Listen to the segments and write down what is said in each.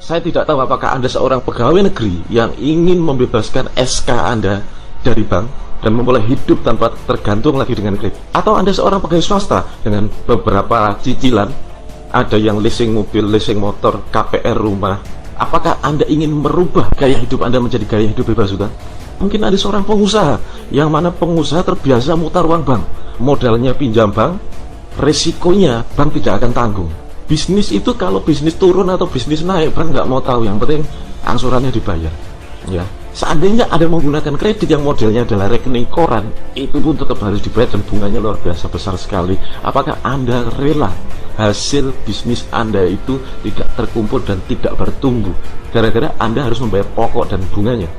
Saya tidak tahu apakah Anda seorang pegawai negeri yang ingin membebaskan SK Anda dari bank dan memulai hidup tanpa tergantung lagi dengan kredit, atau Anda seorang pegawai swasta dengan beberapa cicilan, ada yang leasing mobil, leasing motor, KPR rumah. Apakah Anda ingin merubah gaya hidup Anda menjadi gaya hidup bebas hutang? Mungkin Anda seorang pengusaha, yang mana pengusaha terbiasa mutar uang bank, modalnya pinjam bank, resikonya bank tidak akan tanggung. Bisnis itu kalau bisnis turun atau bisnis naik, bank nggak mau tahu, yang penting angsurannya dibayar. Ya, seandainya Anda menggunakan kredit yang modelnya adalah rekening koran, itu pun tetap harus dibayar dan bunganya luar biasa besar sekali. Apakah Anda rela hasil bisnis Anda itu tidak terkumpul dan tidak bertumbuh gara-gara Anda harus membayar pokok dan bunganya?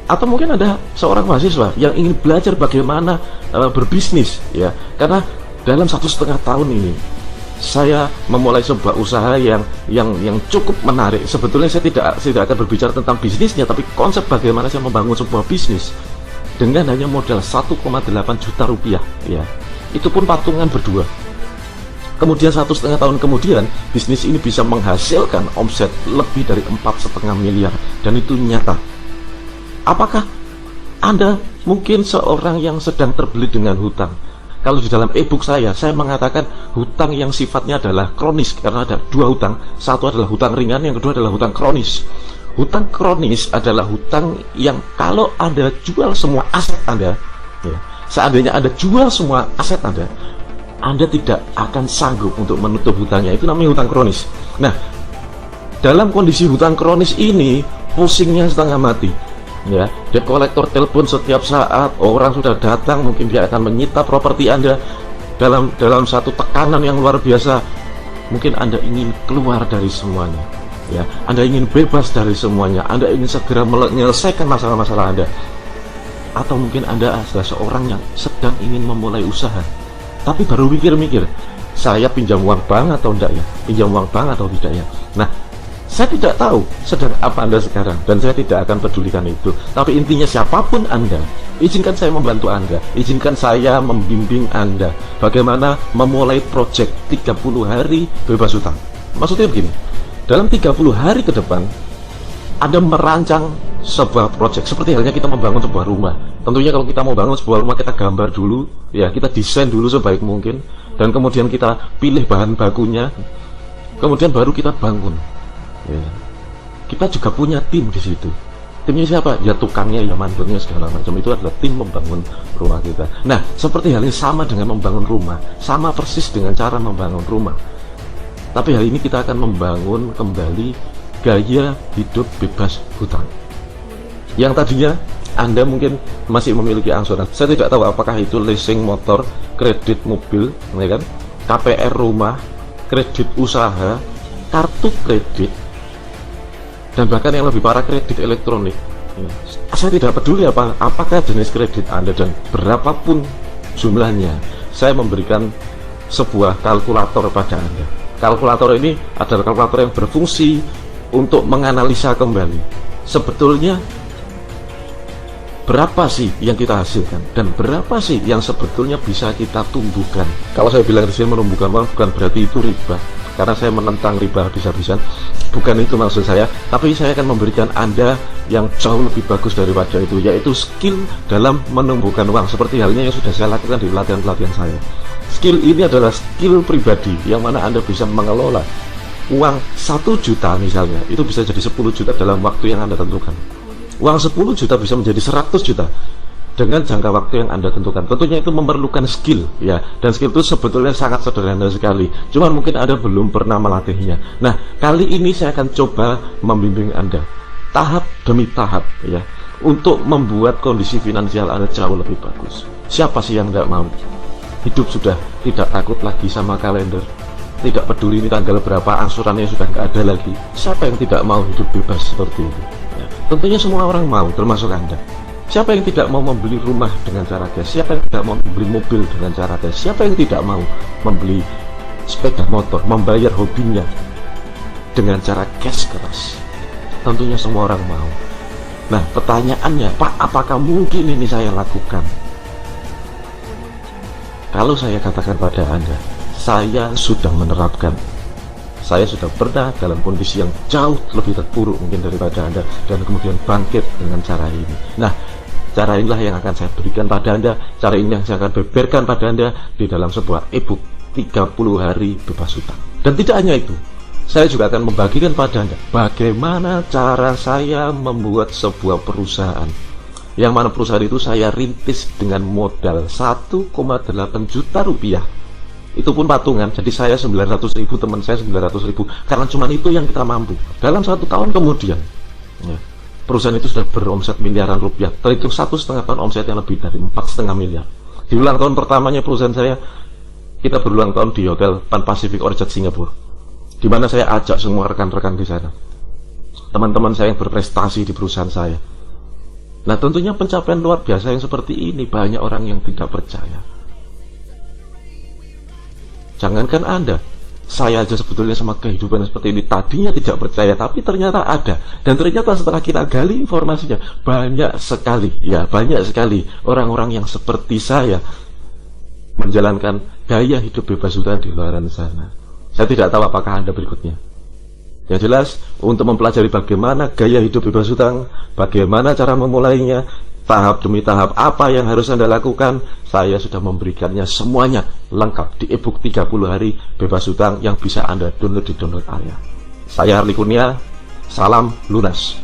Atau mungkin Anda seorang mahasiswa yang ingin belajar bagaimana berbisnis, ya, karena dalam 1,5 tahun ini saya memulai sebuah usaha yang cukup menarik. Sebetulnya saya tidak akan berbicara tentang bisnisnya, tapi konsep bagaimana saya membangun sebuah bisnis dengan hanya modal 1,8 juta rupiah, ya. Itu pun patungan berdua. Kemudian 1,5 tahun kemudian bisnis ini bisa menghasilkan omset lebih dari 4,5 miliar, dan itu nyata. Apakah Anda mungkin seorang yang sedang terbelit dengan hutang? Kalau di dalam e-book saya mengatakan hutang yang sifatnya adalah kronis, karena ada dua hutang. Satu adalah hutang ringan, yang kedua adalah hutang kronis. Hutang kronis adalah hutang yang kalau Anda jual semua aset Anda, ya, seandainya Anda jual semua aset Anda tidak akan sanggup untuk menutup hutangnya. Itu namanya hutang kronis. Nah, dalam kondisi hutang kronis ini, pusingnya setengah mati. Ya, debt collector telepon setiap saat, orang sudah datang, mungkin dia akan menyita properti Anda dalam satu tekanan yang luar biasa. Mungkin Anda ingin keluar dari semuanya, ya, Anda ingin bebas dari semuanya, Anda ingin segera menyelesaikan masalah-masalah Anda. Atau mungkin Anda adalah seorang yang sedang ingin memulai usaha, tapi baru mikir-mikir, saya pinjam uang bank atau enggak ya, pinjam uang bank atau tidak ya. Nah, saya tidak tahu sedang apa Anda sekarang, dan saya tidak akan pedulikan itu. Tapi intinya siapapun Anda, izinkan saya membantu Anda, izinkan saya membimbing Anda bagaimana memulai project 30 hari bebas hutang. Maksudnya begini, dalam 30 hari ke depan Anda merancang sebuah project, seperti halnya kita membangun sebuah rumah. Tentunya kalau kita mau bangun sebuah rumah, kita gambar dulu, ya, kita desain dulu sebaik mungkin, dan kemudian kita pilih bahan bakunya, kemudian baru kita bangun. Ya. Kita juga punya tim di situ. Timnya siapa? Ya tukangnya, ya mandornya, segala macam. Itu adalah tim membangun rumah kita. Nah, seperti halnya sama dengan membangun rumah, sama persis dengan cara membangun rumah. Tapi hari ini kita akan membangun kembali gaya hidup bebas hutang. Yang tadinya Anda mungkin masih memiliki angsuran. Saya tidak tahu apakah itu leasing motor, kredit mobil, ya kan? KPR rumah, kredit usaha, kartu kredit, dan bahkan yang lebih parah kredit elektronik. Ya. Saya tidak peduli apakah jenis kredit Anda dan berapapun jumlahnya. Saya memberikan sebuah kalkulator pada Anda. Kalkulator ini adalah kalkulator yang berfungsi untuk menganalisa kembali sebetulnya berapa sih yang kita hasilkan dan berapa sih yang sebetulnya bisa kita tumbuhkan. Kalau saya bilang di sini menumbuhkan uang, bukan berarti itu riba, karena saya menentang riba habis-habisan. Bukan itu maksud saya, tapi saya akan memberikan Anda yang jauh lebih bagus daripada itu, yaitu skill dalam menumbuhkan uang, seperti halnya yang sudah saya lakukan di pelatihan-pelatihan saya. Skill ini adalah skill pribadi, yang mana Anda bisa mengelola uang 1 juta misalnya, itu bisa jadi 10 juta dalam waktu yang Anda tentukan. Uang 10 juta bisa menjadi 100 juta dengan jangka waktu yang Anda tentukan. Tentunya itu memerlukan skill, ya, dan skill itu sebetulnya sangat sederhana sekali, cuman mungkin Anda belum pernah melatihnya. Nah, kali ini saya akan coba membimbing Anda tahap demi tahap, ya, untuk membuat kondisi finansial Anda jauh lebih bagus. Siapa sih yang tidak mau hidup sudah tidak takut lagi sama kalender, tidak peduli ini tanggal berapa, angsurannya sudah nggak ada lagi? Siapa yang tidak mau hidup bebas seperti ini? Ya, tentunya semua orang mau, termasuk Anda. Siapa yang tidak mau membeli rumah dengan cara cash? Siapa yang tidak mau membeli mobil dengan cara cash? Siapa yang tidak mau membeli sepeda motor, membayar hobinya dengan cara cash keras? Tentunya semua orang mau. Nah, pertanyaannya, Pak, apakah mungkin ini saya lakukan? Kalau saya katakan pada Anda, saya sudah menerapkan. Saya sudah pernah dalam kondisi yang jauh lebih terpuruk mungkin daripada Anda, dan kemudian bangkit dengan cara ini. Nah, cara inilah yang akan saya berikan pada Anda, cara ini yang saya akan beberkan pada Anda di dalam sebuah e-book 30 hari bebas hutang. Dan tidak hanya itu, saya juga akan membagikan pada Anda bagaimana cara saya membuat sebuah perusahaan, yang mana perusahaan itu saya rintis dengan modal 1,8 juta rupiah. Itu pun patungan, jadi saya 900.000, teman saya 900.000, karena cuma itu yang kita mampu. Dalam 1 tahun kemudian, ya, perusahaan itu sudah beromset miliaran rupiah, terhitung 1,5 tahun omset yang lebih dari 4,5 miliar. Di ulang tahun pertamanya perusahaan saya, kita berulang tahun di Hotel Pan Pacific Orchard Singapura, di mana saya ajak semua rekan-rekan di sana, teman-teman saya yang berprestasi di perusahaan saya. Nah, tentunya pencapaian luar biasa yang seperti ini banyak orang yang tidak percaya. Jangankan Anda, saya aja sebetulnya sama kehidupan seperti ini tadinya tidak percaya, tapi ternyata ada. Dan ternyata setelah kita gali informasinya, banyak sekali orang-orang yang seperti saya menjalankan gaya hidup bebas hutang di luar sana. Saya tidak tahu apakah Anda berikutnya. Yang jelas, untuk mempelajari bagaimana gaya hidup bebas hutang, bagaimana cara memulainya, tahap demi tahap apa yang harus Anda lakukan, saya sudah memberikannya semuanya lengkap di e-book 30 hari bebas hutang yang bisa Anda download di download area. Saya Harley Kurnia, salam lunas.